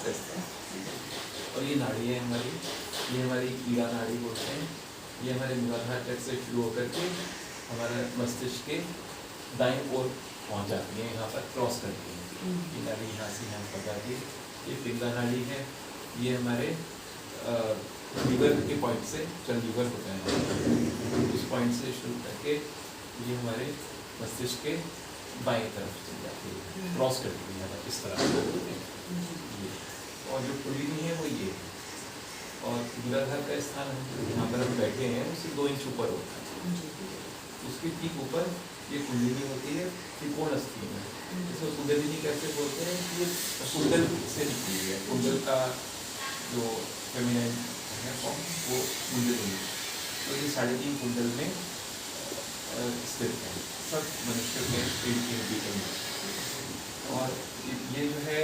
ऐसा। और ये नाड़ी है हमारी, ये हमारी कीड़ा नाड़ी बोलते हैं। ये हमारे मूलाधार चक्र से शुरू होकर के हमारे मस्तिष्क के दाईं ओर पहुँच जाती है, यहाँ पर क्रॉस करती है। ये नाड़ी यहाँ से यहाँ पहुँच जाती है। ये पिंगला नाड़ी है, ये हमारे लीवर के पॉइंट से, चल लीवर होता है, उस पॉइंट से शुरू करके ये हमारे मस्तिष्क के बाएं तरफ चल जाती है, क्रॉस करती है इस तरह से। और जो कुंडली है वो ये है, और मूलाधार का स्थान यहाँ पर हम बैठे हैं उससे 2 इंच ऊपर होता है। उसके ठीक ऊपर ये कुंडली होती है, त्रिकोण अस्थि में, जिसको कुंडलिनी कैसे बोलते हैं कि ये कुंडल से निकली है। कुंडल का जो फेमिनाइन है फॉर्म वो कुंडलिनी, तो ये 3.5 कुंडल में स्थित है सब मनुष्य के पेट की हड्डी के अंदर। और ये जो है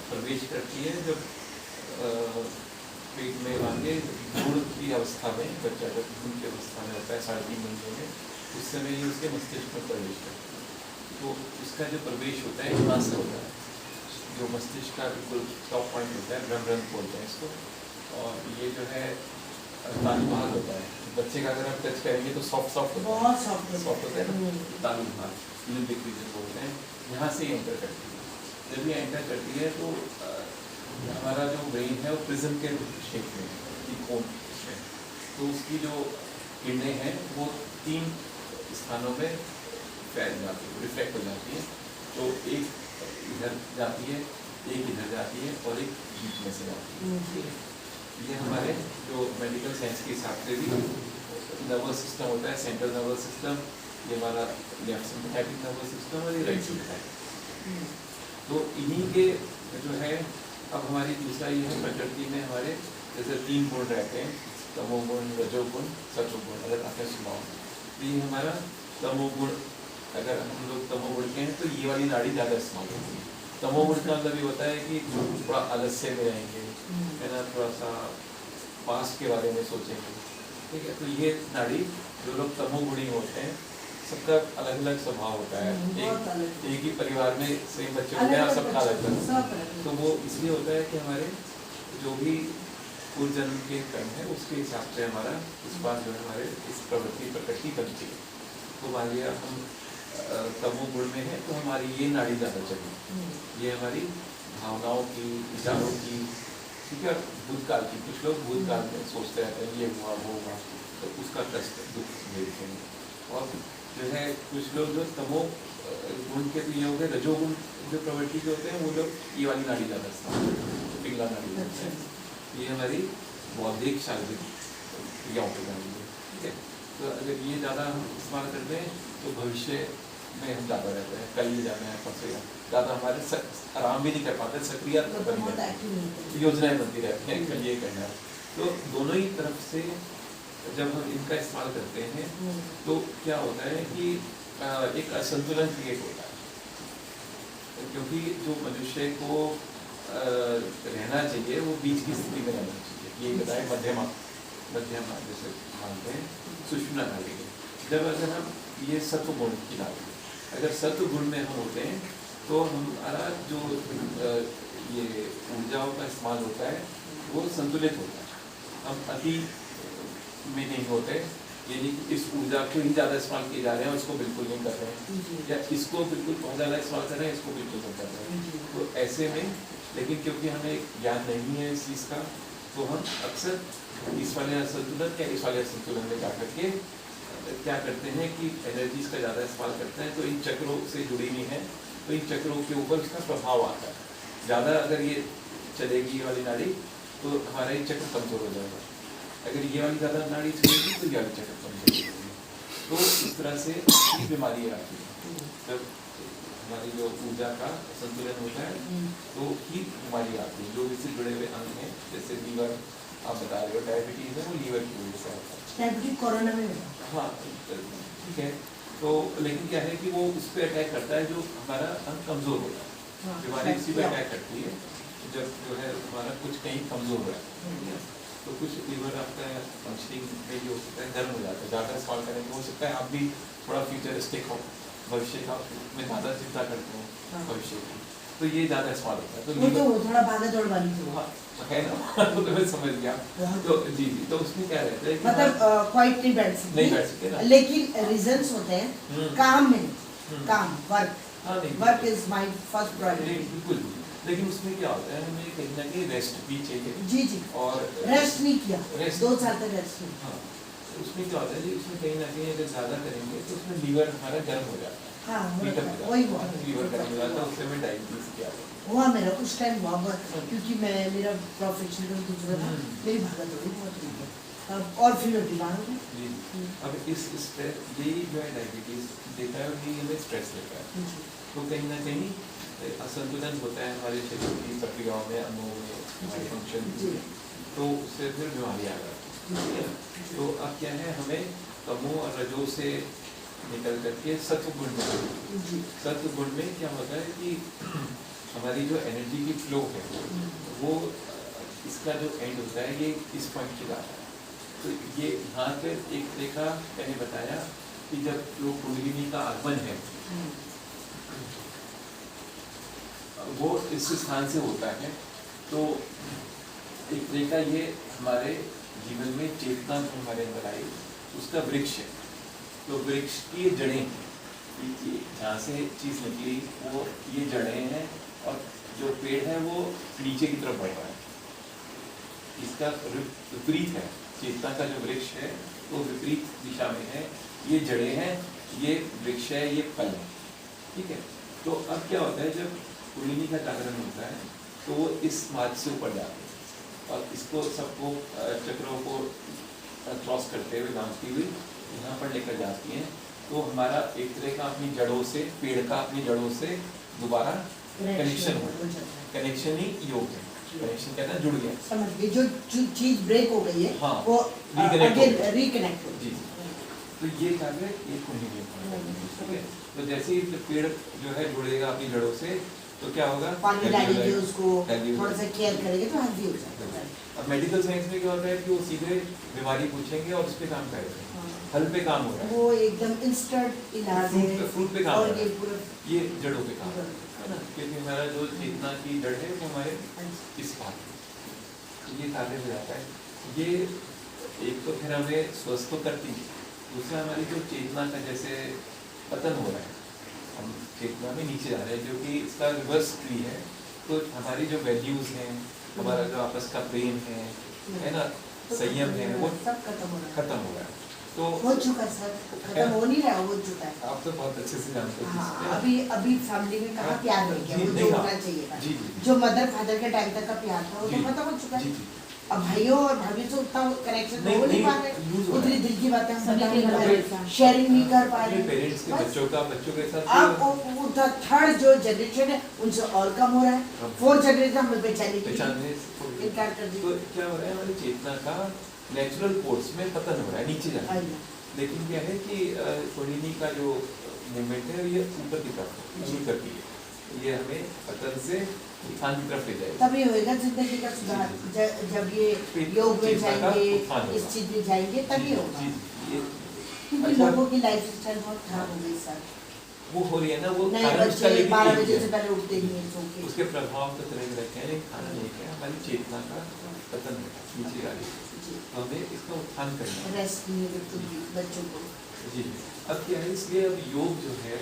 प्रवेश करती है जब पेट में आगे गुड़ की अवस्था में, बच्चा जब गुड़ की अवस्था में होता है 3.5 महीने में, उस समय ये उसके मस्तिष्क में प्रवेश करता है। तो इसका जो प्रवेश होता है यहाँ से होता है, जो मस्तिष्क का बिल्कुल टॉप पॉइंट होता है, ब्रह्मरंध्र बोलते हैं इसको। और ये जो है तालु भाग होता है, बच्चे का अगर आप टच करेंगे तो सॉफ्ट बहुत सॉफ्ट होता है ना, तालु भाग लिम्बिक रीजन बोलते हैं। यहाँ से एंटर करती है, जब ये एंटर करती है तो हमारा जो ब्रेन है वो प्रिज्म के शेप में है, कोन में, तो उसकी जो किरणें हैं वो 3 स्थानों में फैल जाती है, रिफ्लेक्ट हो जाती है। तो एक इधर जाती है, एक इधर जाती है और एक बीच में से जाती है। ये हमारे जो मेडिकल साइंस के हिसाब से भी नर्वस सिस्टम होता है, सेंट्रल नर्वस सिस्टम, ये हमारा लेफ्ट सिम्पैथेटिक नर्वस सिस्टम और ये राइट सिम्पैथेटिक। तो इन्हीं के जो है, अब हमारी दूसरा ये है प्रकृति में हमारे जैसे 3 गुण रहते हैं, तमोगुण, रजोगुण, सत्वगुण। अगर आपने सुना हो तो ये हमारा तमोगुण, अगर हम लोग तमोगुण के हैं तो ये वाली नाड़ी ज़्यादा इस्तेमाल होती है। तमोगुण का मतलब ये होता है कि थोड़ा आलस्य में रहेंगे, है ना, थोड़ा सा पास्ट के बारे में सोचेंगे, ठीक है। तो ये नाड़ी जो लोग तमोगुणी होते हैं सबका अलग अलग स्वभाव होता है, एक ही परिवार में सेम बच्चे होते हैं, सबका अलग अलग। तो वो इसलिए होता है कि हमारे जो भी पूर्व जन्म के कर्म है उसके हिसाब से हमारा इस बार जो है हमारे इस प्रकृति बनती है। तो मान लिया हम तमोगुण में है तो हमारी ये नाड़ी ज़्यादा चली, ये हमारी भावनाओं की, विचारों की, ठीक है, भूतकाल की। कुछ लोग भूतकाल में सोचते रहते हैं ये हुआ वो हुआ, तो उसका कष्ट दुख देखते हैं। और जो है कुछ लोग जो तमो गुण के तो ये हो गए, रजोगुण जो प्रवृत्ति के होते हैं वो लोग ये वाली नाड़ी ज़्यादा इस्तेमाल करते हैं, पिंगला नाड़ी होती है। ये हमारी बौद्धिक शारीरिक क्रियाओं की नाड़ी है, ठीक है। तो अगर ये ज़्यादा हम इस्तेमाल करते हैं तो भविष्य में हम ज़्यादा रहते हैं, कल ये जाना है परसों ज़्यादा हमारे आराम भी नहीं कर पाते, सक्रिय योजनाएं बनती रहती हैं, कल ये करना है। तो दोनों ही तरफ से जब हम इनका इस्तेमाल करते हैं तो क्या होता है कि एक असंतुलन क्रिएट होता है, क्योंकि जो मनुष्य को रहना चाहिए वो बीच की स्थिति में रहना चाहिए। ये बताए मध्यमा जैसे मानते हैं सुषुम्ना नाड़ी है। जब अगर हम ये सत्व गुण की नाड़ी, अगर सत्व गुण में हम होते हैं तो हमारा जो ये ऊर्जाओं का इस्तेमाल होता है वो संतुलित होता है, हम अति में नहीं होते, यानी कि इस ऊर्जा को ही ज़्यादा इस्तेमाल किए जा रहे हैं और इसको बिल्कुल नहीं कर रहे हैं, या इसको बिल्कुल बहुत ज़्यादा इस्तेमाल कर रहे हैं, इसको बिल्कुल नहीं कर रहे हैं। तो ऐसे में, लेकिन क्योंकि हमें ज्ञान नहीं है इस चीज़ का, तो हम अक्सर इस वाले असंतुलन या इस वाले असंतुलन में जा करके क्या करते हैं कि एनर्जीज का ज़्यादा इस्तेमाल करते हैं। तो इन चक्रों से जुड़ी हुई है, तो इन चक्रों के ऊपर उसका प्रभाव आता है। ज़्यादा अगर ये चलेगी ये वाली नाड़ी तो हमारा ये चक्र कमज़ोर हो जाएगा, अगर ये वाली ज़्यादा नाड़ी चलेगी तो ये वाली चक्र कमज़ोर हो जाएगी। तो इस तरह से बीमारी आती है। जब हमारी जो ऊर्जा का संतुलन होता है तो ही बीमारी आती है। जो इससे जुड़े हुए अंग हैं, जैसे लीवर आप बता रहे हो, डायबिटीज़ है वो लीवर की वजह से आता है। डायबिटीज कोरोना में, हाँ ठीक है। तो लेकिन क्या है कि वो उस पर अटैक करता है जो हमारा अंग कमज़ोर होता है। बीमारी इसी पर अटैक करती है जब जो है हमारा कुछ कहीं कमज़ोर हो रहा है, तो कुछ लीवर आपका फंक्शनिंग में भी हो सकता है, गर्म हो जाता है। ज़्यादा इस्तेमाल करेंगे हो सकता है आप भी थोड़ा फ्यूचरिस्टिक हो, भविष्य का मैं ज़्यादा चिंता करता हूँ भविष्य की, तो ये ज़्यादा स्मार्ट होता है। तो वो तो लीवर थोड़ा भागा दौड़ वाली थी। हाँ, है ना तो मैं समझ गया। तो जी जी, तो उसमें क्या रहता है कि मतलब क्वाइट नहीं बैठ सकती, नहीं बैठ सकते ना। लेकिन रीजंस होते हैं काम में, काम वर्क, हाँ नहीं work is my first priority. बिल्कुल, लेकिन उसमें क्या होता है, हमें कहीं ना कहीं रेस्ट भी चाहिए। जी जी, और रेस्ट नहीं किया, रेस्ट 2 साल तक रेस्ट नहीं। हाँ, तो उसमें क्या होता है जी, उसमें कहीं ना कहीं अगर ज़्यादा करेंगे तो उसमें लीवर हमारा गर्म हो जाता है। हाँ हीट अप हो जाता है, वही हुआ, लीवर गर्म हो जाता है, उससे में डायबिटीज की आदत। हुआ मेरा उस टाइम हुआ बहुत, क्योंकि मैं मेरा प्रोफेशनल दूसरा था, मेरी भागा दौड़ी बहुत हुई है। अब और फिर मैं बीमार हो गई। जी, अब इस स्ट्रेस, यही जो है डायबिटीज देता है और यही हमें स्ट्रेस देता है। तो कहीं ना कहीं असंतुलन होता है हमारे शरीर की प्रक्रियाओं में, अंगों में, हमारे फंक्शन में, तो उससे फिर बीमारी आ जाती है, ठीक है ना। तो अब क्या है, हमें तमो और रजो से निकल करके सत्व गुण में, सत्व गुण में क्या होता है कि हमारी जो एनर्जी की फ्लो है वो, इसका जो एंड होता है ये इस पॉइंट पे जाता है। तो ये यहाँ पे एक रेखा मैंने बताया कि जब जो कुंडलिनी का आगमन है वो इस स्थान से होता है, तो एक रेखा ये हमारे जीवन में चेतना जो हमारे अंदर आई उसका वृक्ष है। तो वृक्ष की जड़ें हैं, जहाँ से चीज़ निकली वो ये जड़ें हैं, और जो पेड़ है वो नीचे की तरफ बढ़ रहा है। इसका विपरीत है, चेतना का जो वृक्ष है वो विपरीत दिशा में है, ये जड़ें हैं, ये वृक्ष है, ये फल है, ठीक है। तो अब क्या होता है, जब कुंडलिनी का जागरण होता है तो वो इस मार्ग से ऊपर जाते हैं और इसको सबको चक्रों को क्रॉस करते हुए, भागती हुई यहाँ पर लेकर जाती हैं। तो हमारा एक तरह का अपनी जड़ों से, पेड़ का अपनी जड़ों से दोबारा कनेक्शन हो, कनेक्शन ही योग है। कनेक्शन कहता है जुड़ गया, समझ गए, जो चीज ब्रेक हो गई है हाँ, वो रिकनेक्ट हो। जी, तो ये कार्य ये कुंडली है, ठीक है। तो जैसे ही पेड़ जो है जुड़ेगा अपनी जड़ों से, तो क्या होगा, पानी डालेंगे उसको, healthy हो थोड़ा सा केयर करेंगे तो हेल्दी हो जाएगा। अब मेडिकल साइंस में क्या होता है कि वो सीधे बीमारी पूछेंगे और उस पे काम करेंगे, हल पे काम हो रहा है, वो एकदम इंस्टेंट इलाज है, फ्रूट पे काम हो और रहा ये है, पूरा ये जड़ों पे काम है ना, क्योंकि हमारा जो चेतना की जड़ है वो हमारे इस पार है, तो ये कार्य हो जाता है। ये एक तो फिर हमें स्वस्थ तो करती है, दूसरा हमारी जो चेतना का जैसे पतन हो रहा है, हम चेतना में नीचे जा रहे हैं, जो कि इसका रिवर्स भी है। तो हमारी जो वैल्यूज हैं, हमारा जो आपस का प्रेम है ना, संयम है, वो सब खत्म हो खत्म हो रहा है। तो हो चुका सर, खत्म हो नहीं रहा, हो चुका है। आप तो बहुत अच्छे से जानते हाँ, हैं। अभी फैमिली में कहाँ प्यार रह गया, वो जो होना चाहिए था, जी, जो मदर फादर के टाइम तक का प्यार था वो तो खत्म हो चुका है। अब भाइयों और भाभी से उतना कनेक्शन हो नहीं पा रहे, उतनी दिल की बातें हम बता नहीं पा रहे, शेयरिंग नहीं कर पा रहे। पेरेंट्स के बच्चों के साथ अब थर्ड जो जनरेशन है उनसे और कम हो रहा है, फोर्थ जनरेशन हमें पहचाने इनकार कर दी। तो क्या हो रहा है, हमारी चेतना का नेचुरल कोर्स में पतन हो रहा है, नीचे जा रहा है। लेकिन क्या है कि कुंडलिनी का जो मूवमेंट है ये ऊपर की तरफ शुरू करती है, ये हमें पतन से उत्थान की तरफ ले जाएगा। तभी होएगा जिंदगी का सुधार, जब ये योग में जाएंगे, इस चीज में जाएंगे तभी होगा। क्योंकि लोगों की लाइफ स्टाइल बहुत खराब हो गई सर, वो हो रही है ना, वो नए बच्चे 12 बजे से पहले उठते ही नहीं, सो के उसके प्रभाव तो तरह रहते हैं, लेकिन खाना नहीं है, हमारी चेतना का पतन नीचे आ रही है, तो हमें इसका उत्थान करना है, रेस्ट नहीं मिलती बच्चों को। जी, अब क्या है, इसलिए अब योग जो है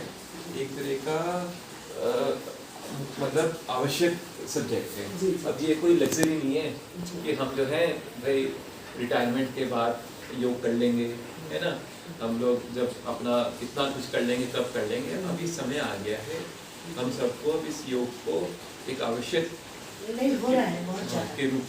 एक तरह का मतलब आवश्यक सब्जेक्ट है। अब ये कोई लग्जरी नहीं है कि हम जो है भाई रिटायरमेंट के बाद योग कर लेंगे, है ना, हम लोग जब अपना इतना कुछ कर लेंगे तब कर लेंगे। अभी समय आ गया है हम सबको अब इस योग को एक आवश्यक नहीं हो रहा है बहुत के रूप